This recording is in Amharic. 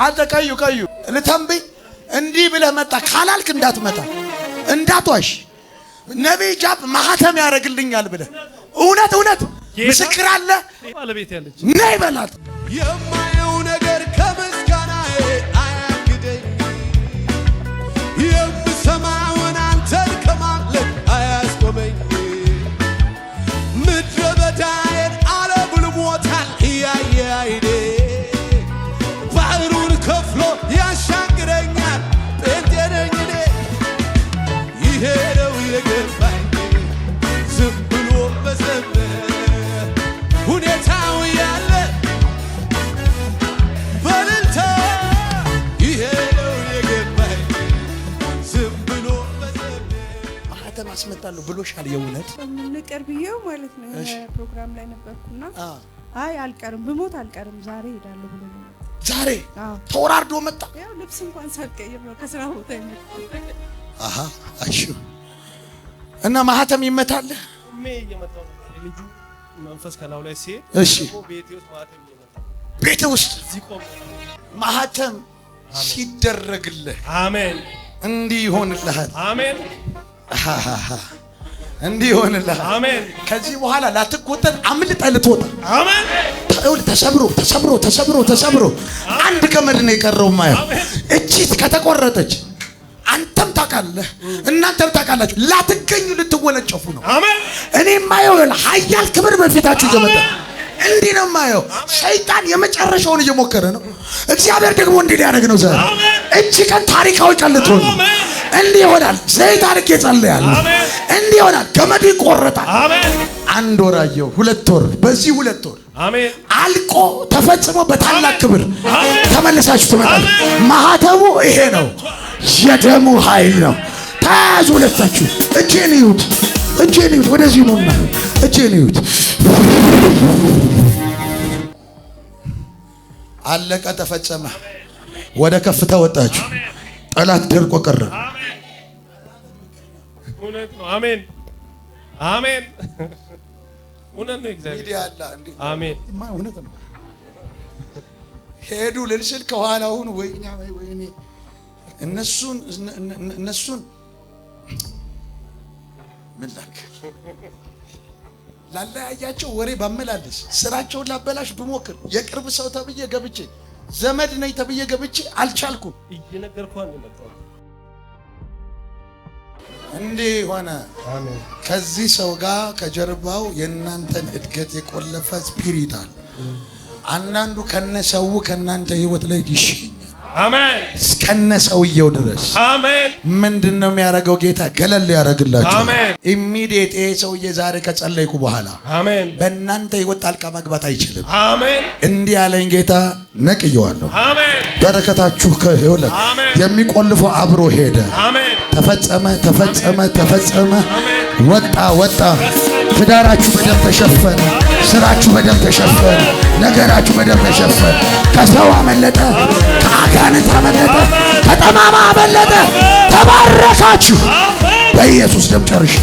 አንተ ቀዩ ልተንብይ እንዲህ ብለህ መጣ ካላልክ እንዳትመጣ እንዳትዋሽ ነብይ ጃፕ ማህተም ያደርግልኛል ብለህ እውነት ምስክር አለ ባለቤት ያለች ነይ በላት የማየው ነገር ከምስጋናዬ አያግደኝ የምሰማውን አንተን ከማምለክ አያስቆመኝ ምድረ በዳዬን አለብልሞታል እያየ አይኔ ባህሩን ከፍሎ ያሻግረኛል ጴንጤ ነኝ እኔ ይሄ ነው የገባኝ ዝም ብሎ መዘመር ሁኔታው ያለ በልልታ ይሄ ነው የገባኝ ዝም ብሎ መዘመር ማህተም አስመጣለሁ ብሎሻል የእውነት ንቀርብየው ማለት ነው ፕሮግራም ላይ ነበርኩና አይ አልቀርም ብሞት አልቀርም ዛሬ ሄዳለሁ ብሎ ነው ዛሬ ተወራርዶ መጣ ያው ልብስ እንኳን ሳልቀይር ነው ከስራ ቦታ ይመጣ አሹ እና ማህተም ይመታል እየመጣው ልጁ መንፈስ ከላው ላይ ሲሄድ እሺ ቤቴ ውስጥ ማህተም ይመጣል ቤቴ ውስጥ እዚህ ቆም ማህተም ሲደረግልህ አሜን እንዲህ ይሆንልሃል አሜን እንዲህ ይሆንልሃል አሜን ከዚህ በኋላ ላትቆጠር አምልጠህ ልትወጣ አሜን ተሰብሮ አንድ ገመድ ነው የቀረው ማየው እቺት ከተቆረጠች አንተም ታውቃለህ እናንተም ታውቃላችሁ ላትገኙ ልትወነጨፉ ነው አሜን እኔ ማየው ኃያል ክብር በፊታችሁ ይመጣ እንዲህ ነው ማየው ሰይጣን የመጨረሻውን እየሞከረ ነው እግዚአብሔር ደግሞ እንዲህ ሊያደርግ ነው ዛሬ እቺ ቀን ታሪካዊ ቀን ልትሆን እንዲህ ይሆናል ዘይት አድርጌ ጸልያለሁ እንዲህ ይሆናል ገመዱ ይቆረጣል አንድ ወር አየሁ 2 ወር በዚህ 2 ወር አሜን አልቆ ተፈጽሞ በታላቅ ክብር ተመለሳችሁ ትመጣላችሁ ማህተሙ ይሄ ነው የደሙ ኃይል ነው ታዙ ለታችሁ እጄን ይሁት ወደዚህ ነውና እጄን ይሁት አለቀ ተፈጸመ ወደ ከፍታ ወጣችሁ ጠላት ደርቆ ቀረ እውነት ነው አሜን እውነት ነው እግዚአብሔር ያላ እንዴ አሜን እውነት ነው ሄዱ ልልስል ከኋላውን ወይኔ እነሱን ምንላክ ላለያያቸው ወሬ ባመላልስ ስራቸውን ላበላሽ ብሞክር የቅርብ ሰው ተብዬ ገብቼ ዘመድ ነኝ ተብዬ ገብቼ አልቻልኩም እየነገርኳን መጣው እንዲህ ሆነ አሜን ከዚህ ሰው ጋር ከጀርባው የእናንተን እድገት የቆለፈ ስፒሪት አለ አንዳንዱ ከነሰው ከናንተ ህይወት ላይ ይሽኛል አሜን እስከነሰውየው ድረስ አሜን ምንድነው የሚያደርገው ጌታ ገለል ያደርግላችሁ አሜን ኢሚዲየት ሰውዬ ዛሬ ከጸለይኩ በኋላ አሜን በእናንተ ህይወት ጣልቃ መግባት አይችልም አሜን እንዲህ ያለኝ ጌታ ነቅየዋለሁ አሜን በረከታችሁ ከሆነ የሚቆልፈው አብሮ ሄደ አሜን ተፈጸመ ወጣ ትዳራችሁ በደም ተሸፈነ ስራችሁ በደም ተሸፈነ ነገራችሁ በደም ተሸፈነ ከሰው አመለጠ ከአጋንንት አመለጠ ከጠማማ አመለጠ ተባረካችሁ በኢየሱስ ደም ጨርሻ